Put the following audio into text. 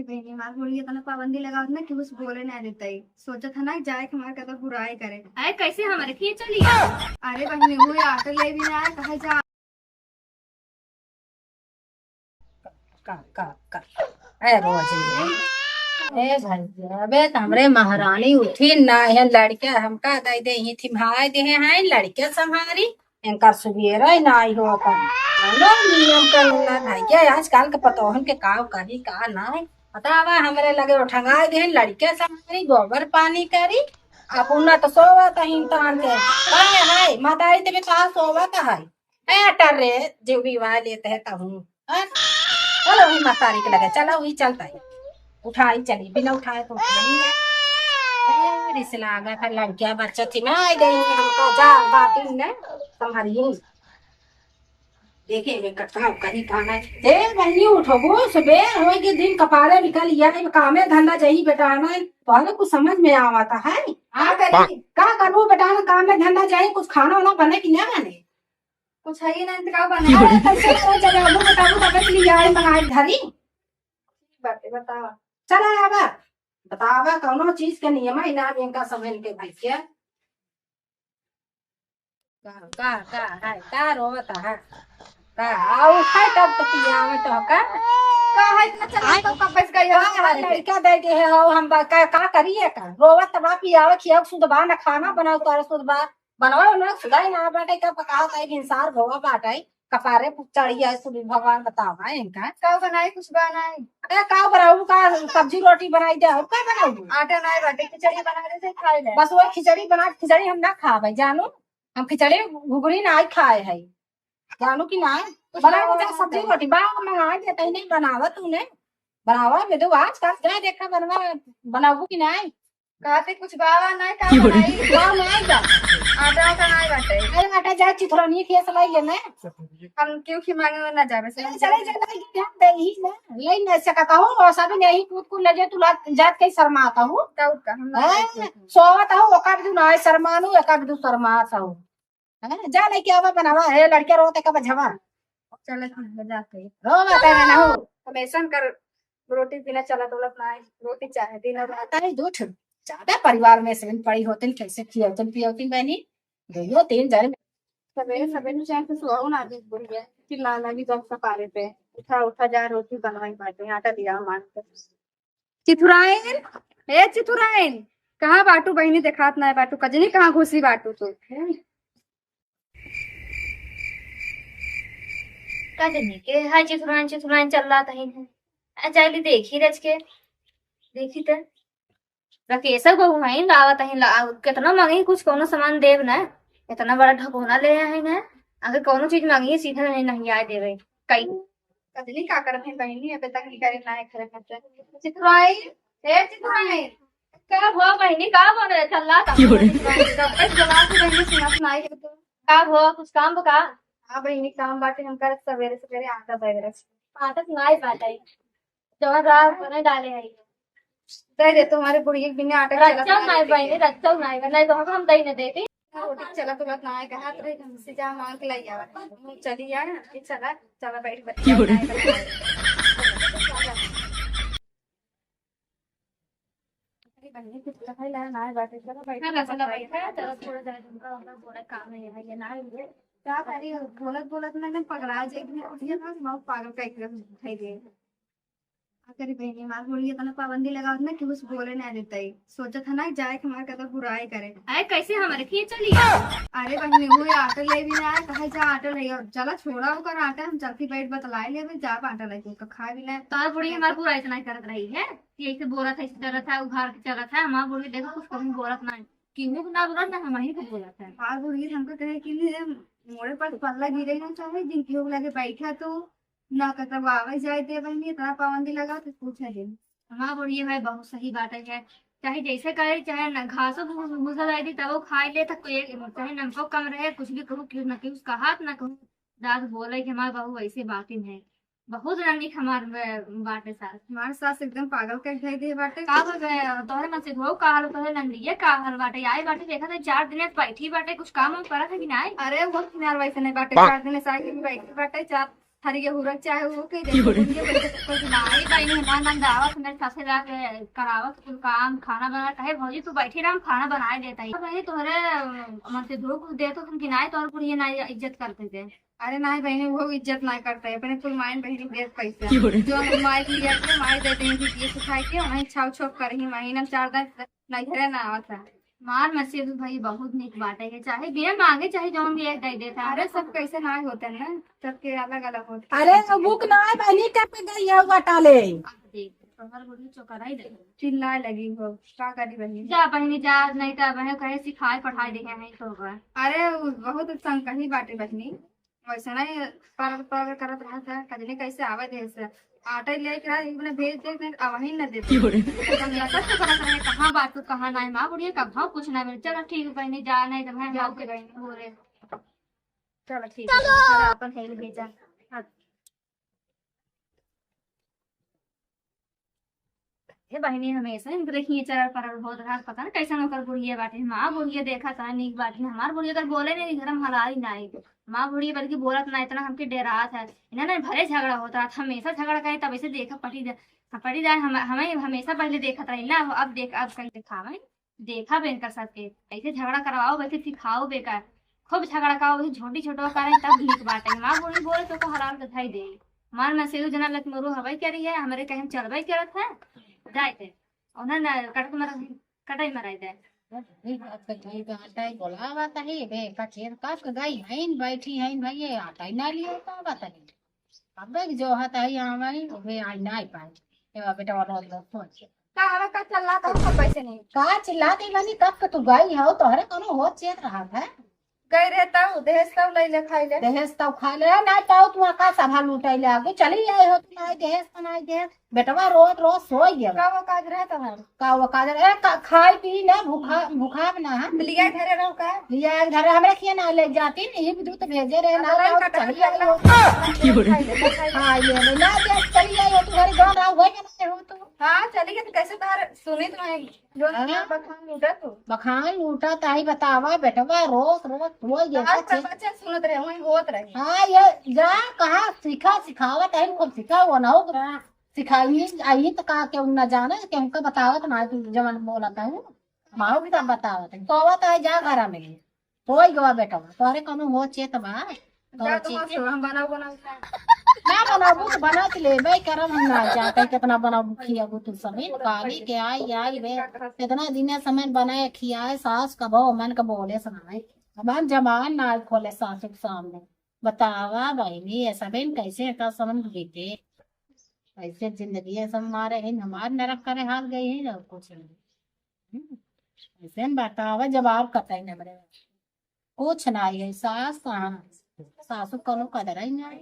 बहनी मार बोली तना पाबंदी लगाओ ना कि कुछ बोले ना देता ही सोचा था ना जाए कि हमारे कदर बुराई करे। अरे कैसे हमारे खींच चली अरे बहनी वो आटे ले भी ना आए कहा जा। का का का ए रोज ए भाई अबे हमरे महारानी उठी ना है लड़के हमका दे दे ही थी भाई दे हैं लड़के संभारी इनका सुबेरा ही ना आई हो का नो नियम का ना भाई क्या आजकल के पतोहन के का करी का ना है बतावा हमरे लगे उठंगा दे लड़के संभारी गोबर पानी करी अपुना तो सोवा तहिन तान के हाय हाय मातारी ते का सोवा त है ए टरे जो भी वा लेते है कहूं चलो वही मातारी के लगे चलो वही चलता है उठाई चली बिना उठाए तो रिस लागा था लड़कियां बच्चा थी मैं आई गई हमको जा बाती ने तुम्हारी देखे वे कटका कहीं खाना ए बहनी उठो वो सुबह होए के दिन कपारे निकल या कामे धंधा जही बेटा ना तो कुछ समझ में आवता है आ करी का करू बेटा काम में धंधा जाए कुछ खाना वाना बने कि ना बने कुछ है ही ना इंतकाम बना कैसे तो जगह वो बताओ तब के लिए आई मंगाई धरी बातें बतावा। चला आवा बतावा कौनो चीज के नियम है ना इनका समझ के भाई के का है का रोता है का आओ खाए तब तो पियावे तो का है इतना चला तो कब बच गई हो लड़का दे के हो हम का करिए का रोवत तबा पियावे खिया सुधबा ना खाना बनाओ तार सुधबा बनवाओ ना सुधाई ना बाटे का पकाओ ताई इंसार भोवा बाटे कपारे चढ़िया सुबह भगवान बतावा इनका का बनाई कुछ बनाई अरे का बनाऊ का सब्जी रोटी बनाई दे और का बनाऊ आटा नहीं बाटे खिचड़ी बना दे से खाई ले बस वो खिचड़ी बना खिचड़ी हम ना खा भाई जानू हम खिचड़ी घुगड़ी ना खाए है जानू की ना बना मुझे सब्जी रोटी बा मंगा देते नहीं बनावा तूने बनावा में दो आज कल जा देखा बनवा बनाऊ की ना कहते कुछ बावा नहीं का बनाई गाँव में आई जा आटा का नहीं बाटे अरे आटा जा चिथरानी खेस लाई लेने हम क्यों की मांगे में ना जावे से चले चले ध्यान दे ही ना ले न सकता हूँ और सब नहीं कूद कूद लगे तुला जात के शर्माता हूँ टाउट का हम सोवत हूँ ओका भी ना शर्मानू एका भी शर्माता हूँ जा नहीं क्या हुआ बनावा है लड़के रोते का बझवा चले जाते रो बता ना हो हमेशा कर रोटी बिना चला दौलत ना रोटी चाहे दिन और रात आता है दूठ ज्यादा परिवार में से पड़ी होते कैसे खियावतन पियावतन बहनी दो तीन जन सवेरे सवेरे चाहे तो सुहाओ ना देख बोल गया फिर लाना भी दस सपारे पे उठा उठा जा रोटी बनवाई बाटे आटा दिया मान के चिथुराइन ए चिथुराइन कहाँ बाटू बहनी देखात ना है बाटू कजनी कहाँ घुसी बाटू तो कजनी के हाय चिथुरान चल रहा था जाली देखी रच के देखी तो रकेशा बहु है लावत है कितना मांगी कुछ कोनो सामान देव ना इतना बड़ा ढकोना ले है ना अगर कोनो चीज मांगी सीधा नहीं आए देवे कई कजनी का करत है बहनी अबे तक निकाले ना है खरे खरे चिथुराइन ए चिथुराइन क्या हुआ बहनी का बोल रहे चल रहा था कब जला के बहनी सुनात ना है तो का हुआ कुछ काम बका हां बहनी काम बाटे हम कर सवेरे सवेरे आटा वगैरह आटा सुनाई बात है जमा रात बने डाले है दे दे तुम्हारे बुढ़िया बिना आटा रच्चा नहीं बहनी रच्चा नहीं नहीं तो हम दही न देती रोटी चला तो ना है कहा तो हमसे जा मांग के लाई आवा चली यार कि चला चला बैठ बच्चे बहनी कुछ लखाई ला ना बाटे चला बैठ चलो बैठा चलो थोड़ा देर तुमका हमरा बोले काम है ये ना क्या करी बोलत बोलत ना एकदम पगला जाए कि उठिए ना बहुत पागल का एकदम दिखाई दे करी बहनी मार बोली तना पाबंदी लगाओ ना कि कुछ बोले ना देता ही सोचा था ना जाए कि हमारे कदर बुराई करे। अरे कैसे हमारे खींच चली अरे बहनी वो आटा ले भी ना कहा जा आटा ले और चला छोड़ा होकर आटा हम चलती बैठ बतलाए ले जा आटा लेके उसका खा भी ले तार बुढ़ी हमारे पूरा इतना करत रही है कि ऐसे बोला था इस तरह था उघार के चला था हमारा बुढ़ी देखो कुछ कभी बोलत ना किन्ने को ना बोलत ना हम ही को बोला था मार बोली हमको कहे कि मोड़े पर पल्ला गिरे ना चाहे जिनकी लोग लगे बैठा तो ना कतब आवे जाए दे बहनी इतना पाबंदी लगा तो पूछा दिन हमारा बुढ़ी भाई बहुत सही बात है चाहे जैसे करे चाहे न घासों भूसा जाए दी तब वो खाई ले तक चाहे नमको कम रहे कुछ भी कहूँ क्यों न कि उसका हाथ ना कहूँ दाद बोले कि हमारे बहू ऐसे बातिन है बहुत रंगीक हमारे बाटे साथ हमारे सास एकदम पागल कर दिखाई दे बाटे का तोहरे मन से धो का हाल तोहरे नंदिया का हाल बाटे आई बाटे देखा था 4 दिन बैठी बाटे कुछ काम हम करा था कि ना अरे वो किनार वैसे नहीं बाटे 4 दिन से आके बैठी बाटे 4 हरी के हुरक चाहे वो के देखो उनके बच्चे को सुनाई बहनी हमार नाम दावत मेरे साथे जाके करावत कुल काम खाना बना कहे भौजी तू बैठी रहा हम खाना बनाए देता ही बहनी तुम्हारे मन से धोख दे तो तुम किनाए तौर पर ये ना इज्जत करते थे। अरे नहीं बहनी वो इज्जत ना करते अपने कुल माइन बहनी देख पैसा जो माई की लिया के माई देते हैं कि ये सिखाई के वहीं छाव छोप कर ही महीना 4 दिन नहीं घरे ना आवत है। मार मसीह भाई बहुत निक बात है चाहे बिना मांगे चाहे जो भी दे देता है। अरे सब कैसे ना होते हैं ना सबके अलग अलग होते हैं। अरे बुक ना है बहनी कब पे गई है बटाले देख तोहर बुढ़ी चौकरा ही दे चिल्लाए लगी हो का करी बहनी। जा बहनी जा नहीं तो बहन कहे सिखाए पढ़ाई देखे नहीं तो होगा। अरे बहुत संग ही बाटे बहनी वैसे नहीं पर करत रहा था कजने कैसे आवे थे से आटा लेके इन्हें भेज दे वही न देते कहाँ बात तो कहाँ नहीं माँ बुढ़िया कहाँ कुछ नहीं मिले चलो ठीक है बहनी जा नहीं तो मैं जाओ के बहनी बोले चलो ठीक है अपन हेल भेजा। हे बहनी हमेशा इनके देखिए चल पर बहुत रात पता ना कैसा नौकर बुढ़िया बाटे माँ बुढ़िया देखा था नीक बात नहीं हमार बुढ़िया अगर बोले नहीं घर में हलाली नहीं माँ बुढ़िया बल्कि बोलत ना इतना हमके डरात है इन्हें ना भरे झगड़ा होता था हमेशा झगड़ा करे तब ऐसे देखा पटी जाए हमें हमेशा पहले देखा था ना अब देख अब कहीं दिखावे देखा बेन कर सकते ऐसे झगड़ा करवाओ वैसे सिखाओ बेकार खूब झगड़ा का वही छोटी छोटा करे तब नीक बात है माँ बुढ़ी बोले तो हराम दिखाई दे मार मैं से जना लग मरू हवाई करी है हमारे कहीं चलवाई करत है जाए थे उन्हें ना कट मर कटाई मराई दे बोला बात है बे कचेर कब गई है बैठी है भाई आटा ना लियो का बात है अब जो होता है यहाँ में वे आई नहीं पाए बेटा वाला फोन का हवा का चल रहा था उसका पैसे नहीं का चिल्लाती बनी कब तू गई हो तोहरे कोनो हो चेत रहा है गई रहता हूँ देश सब ले ले खाई ले दहेज तब खा ले नहीं पाओ तू का सभा लुटाई ले आगे चली आए हो तू नहीं दहेज तो नहीं दहेज बेटवा रोज रोज सो गया का वो काज रहता है का वो काजर ए खाई पी ना भूखा भूखा ना लिया घरे रहो का लिया घर हमरे किए ना ले जाती नहीं दूध भेजे रहे ना लाइन लाओ, का चली आई हो हाँ हाँ ये ना दे चली आई हो तू घर गांव रहा हो ना हो तू चली गई तो कैसे तार सुनी तुम्हें जो हाँ। बखान लूटा तू बखान लूटा ताही बतावा बेटवा रोज रोज हो ये आज तक बच्चे सुनत रहे वही होत रहे हाँ ये जा कहा सीखा सिखावत है खूब सिखा वो ना हो सिखाई आई तो कहा के न जाने कि हमको बतावत ना तू जवन बोलता है माओ भी तब बतावत है कहवत है जा घर में तो ही गवा बेटा तोरे कोनो हो चेत बा जा तुम हम बनाओ ना बनाबू तो बना के ले भाई करम हम ना जाते कितना बनाबू खियाबू तू समीन काली के आई वे कितना दिन समय बनाए खियाए सास का बहु मन का बोले सुनाए हमार जमान ना खोले सासू के सामने बतावा बहनी ऐसा बेन कैसे का समझ बीते ऐसे जिंदगी है सब मारे है हमार नरक करे हाल गई है ना कुछ नहीं ऐसे बतावा जवाब कतई न मरे कुछ नहीं है सास कहाँ सासू कोनो कदर ही नहीं